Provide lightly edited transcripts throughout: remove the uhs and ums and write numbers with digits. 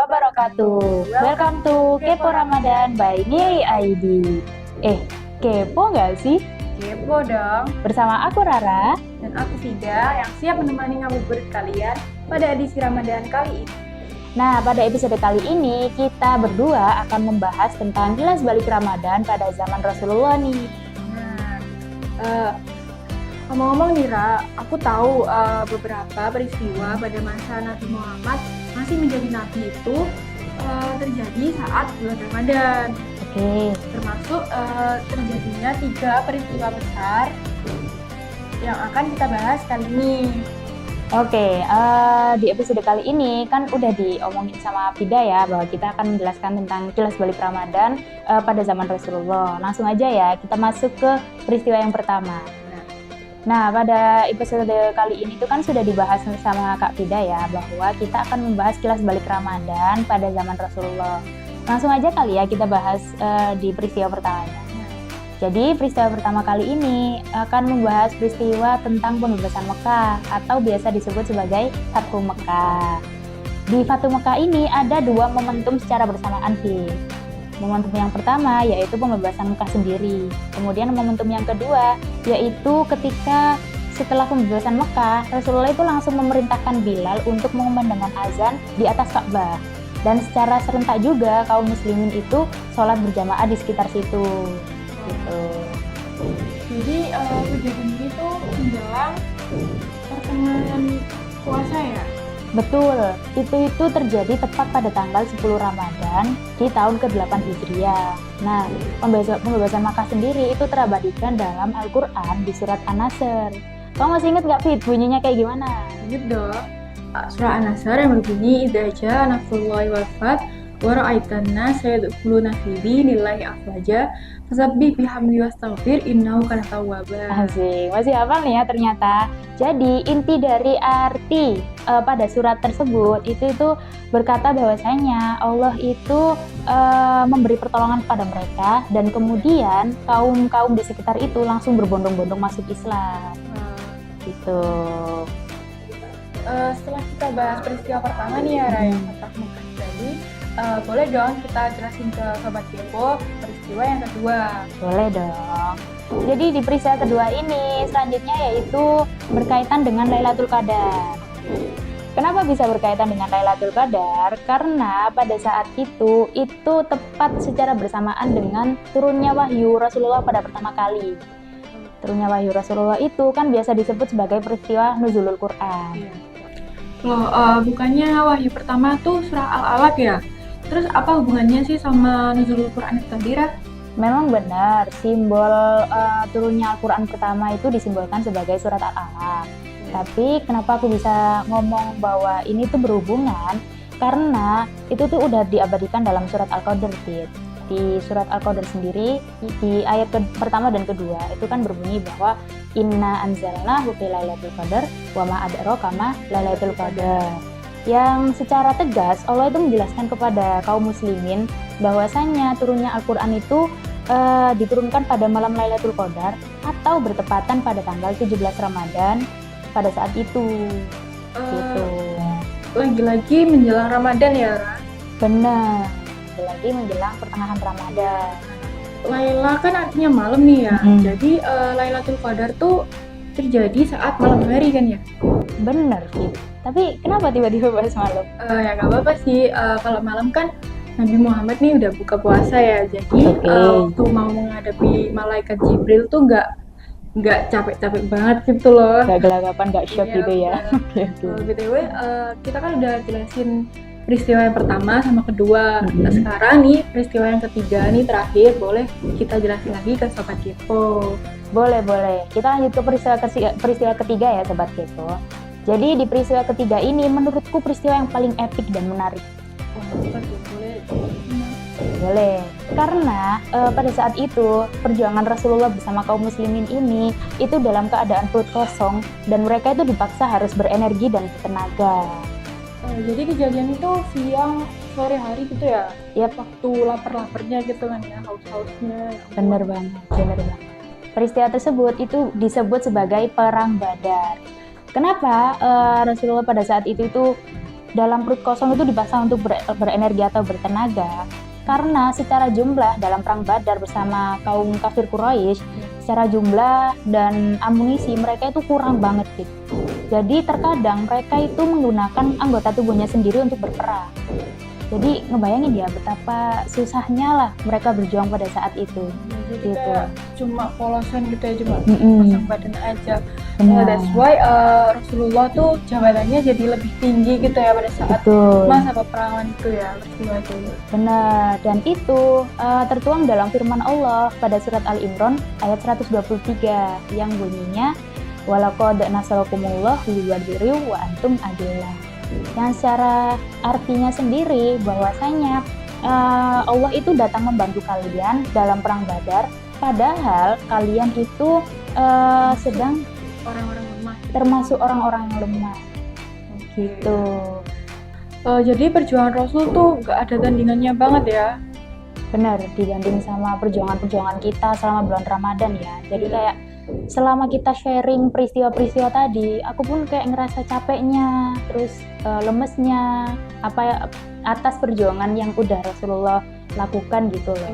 wabarakatuh. Welcome to Kepo Ramadan by Nili ID. Kepo nggak sih? Kepo dong. Bersama aku Rara Dan aku Fida yang siap menemani ngabuburit kalian pada edisi Ramadan kali ini. Nah, pada episode kali ini kita berdua akan membahas tentang kilas balik Ramadan pada zaman Rasulullah nih. Ngomong-ngomong nih Ra, aku tahu beberapa peristiwa pada masa Nabi Muhammad masih menjadi nabi itu terjadi saat bulan Ramadan. Oke. Termasuk terjadinya 3 peristiwa besar yang akan kita bahas kali ini. Oke, di episode kali ini kan udah diomongin sama Fida ya bahwa kita akan menjelaskan tentang kilas balik Ramadan pada zaman Rasulullah. Langsung aja ya, kita masuk ke peristiwa yang pertama. Nah, pada episode kali ini tuh kan sudah dibahas sama Kak Fida ya bahwa kita akan membahas kilas balik Ramadan pada zaman Rasulullah. Langsung aja kali ya kita bahas di peristiwa pertamanya. Jadi peristiwa pertama kali ini akan membahas peristiwa tentang pembebasan Mekah atau biasa disebut sebagai Fathu Mekah. Di Fathu Mekah ini ada 2 momentum secara bersamaan sih. Momentum yang pertama yaitu pembebasan Mekah sendiri. Kemudian momentum yang kedua yaitu ketika setelah pembebasan Mekah, Rasulullah itu langsung memerintahkan Bilal untuk mengumandangkan azan di atas Ka'bah. Dan secara serentak juga kaum muslimin itu sholat berjamaah di sekitar situ. Gitu. Jadi kejadian ini tuh menjelang pertengahan puasa ya? Betul, itu terjadi tepat pada tanggal 10 Ramadan di tahun ke-8 Hijriah. Nah, pembebasan Makkah sendiri itu terabadikan dalam Al-Quran di surat An-Nasr. Kamu masih ingat nggak, Fit? Bunyinya kayak gimana? Ingat dong. Surah An-Nasr yang berbunyi, "Idza jaa nasrullahi wal fath wa ra'aitan nasa yadkhuluna fi dinillahi afwaja fasabbih bihamdi wastaghfir innahu kana tawwaba." Asik, masih hafal nih ya ternyata. Jadi inti dari arti pada surat tersebut itu berkata bahwasanya Allah itu memberi pertolongan kepada mereka dan kemudian kaum-kaum di sekitar itu langsung berbondong-bondong masuk Islam. Gitu. Setelah kita bahas peristiwa pertama nih ya, yang Fathu Mekah tadi, boleh dong kita jelasin ke Sobat Kepo peristiwa yang kedua. Boleh dong. Jadi di peristiwa kedua ini selanjutnya yaitu berkaitan dengan Lailatul Qadar. Kenapa bisa berkaitan dengan Lailatul Qadar? Karena pada saat itu tepat secara bersamaan dengan turunnya wahyu Rasulullah pada pertama kali. Turunnya wahyu Rasulullah itu kan biasa disebut sebagai peristiwa nuzulul Quran. Iya. Loh, bukannya wahyu pertama tuh surah Al-Alaq ya? Terus apa hubungannya sih sama nuzulul Quran itu tadi, Ra? Memang benar, simbol turunnya Al-Quran pertama itu disimbolkan sebagai surat Al-Alaq. Tapi kenapa aku bisa ngomong bahwa ini tuh berhubungan? Karena itu tuh udah diabadikan dalam surat Al-Qadr. Di surat Al-Qadr sendiri, di ayat pertama dan kedua, itu kan berbunyi bahwa Inna anzalnahu fi lailatul qadar wa ma adraka ma lailatul qadar. Yang secara tegas Allah itu menjelaskan kepada kaum muslimin bahwasanya turunnya Al-Quran itu diturunkan pada malam Lailatul Qadar atau bertepatan pada tanggal 17 Ramadan pada saat itu. Gitu. Lagi-lagi menjelang Ramadan ya, Ra? Benar. Lagi menjelang pertengahan Ramadan. Laila kan artinya malam nih ya. Jadi Lailatul Qadar tuh terjadi saat malam hari kan ya? Bener sih. Tapi kenapa tiba-tiba bahas malam? Ya nggak apa-apa sih. Kalau malam kan Nabi Muhammad nih udah buka puasa ya. Jadi waktu mau menghadapi malaikat Jibril tuh nggak capek-capek banget gitu loh. Nggak gelagapan, nggak shock gitu ya. BTW kita kan udah jelasin peristiwa yang pertama sama kedua. Nah, sekarang nih peristiwa yang ketiga nih terakhir, boleh kita jelasin lagi ke Sobat Kepo. Boleh. Kita lanjut ke peristiwa ketiga ya Sobat Kepo. Jadi di peristiwa ketiga ini menurutku peristiwa yang paling epik dan menarik. Boleh. Karena pada saat itu perjuangan Rasulullah bersama kaum muslimin ini itu dalam keadaan perut kosong dan mereka itu dipaksa harus berenergi dan bertenaga. Jadi kejadian itu siang sore hari gitu ya? Ya, waktu lapar-laparnya gitu kan ya, haus-hausnya. Bener banget. Peristiwa tersebut itu disebut sebagai Perang Badar. Kenapa Rasulullah pada saat itu dalam perut kosong itu dipaksa untuk berenergi atau bertenaga, karena secara jumlah dalam perang Badar bersama kaum kafir Quraisy, secara jumlah dan amunisi mereka itu kurang banget gitu. Jadi terkadang mereka itu menggunakan anggota tubuhnya sendiri untuk berperang. Jadi ngebayangin ya betapa susahnya lah mereka berjuang pada saat itu. Jadi Gitu. kayak cuma polosan gitu ya, cuma Mm-mm. pasang badan aja. Benar. That's why Rasulullah tuh jabatannya jadi lebih tinggi gitu ya pada saat Betul. masa peperangan itu ya, Rasulullah itu. Benar, dan itu tertuang dalam firman Allah pada surat Al-Imran ayat 123 yang bunyinya walaqad nasarakumullah bi badri wa antum adillah. Yang secara artinya sendiri bahwasanya Allah itu datang membantu kalian dalam perang Badar, padahal kalian itu sedang Orang-orang lemah. termasuk orang-orang yang lemah. Gitu. Jadi perjuangan Rasul tuh gak ada tandingannya banget ya. Benar, dibanding sama perjuangan-perjuangan kita selama bulan Ramadan ya. Jadi kayak selama kita sharing peristiwa-peristiwa tadi, aku pun kayak ngerasa capeknya, terus lemesnya, atas perjuangan yang udah Rasulullah lakukan gitu loh.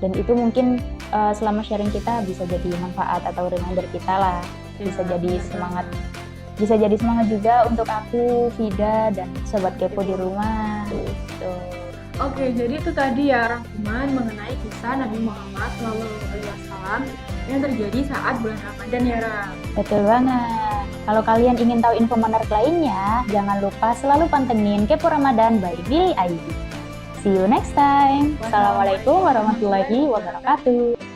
Dan itu mungkin selama sharing kita bisa jadi manfaat atau reminder kita lah, bisa jadi semangat juga untuk aku, Vida, dan sobat kepo di rumah. Gitu. Oke, jadi itu tadi ya rangkuman mengenai kisah Nabi Muhammad SAW yang terjadi saat bulan Ramadan ya, Ra. Betul banget. Kalau kalian ingin tahu info menarik lainnya, jangan lupa selalu pantengin Kepo Ramadan by Billy ID. See you next time. Assalamualaikum warahmatullahi wabarakatuh.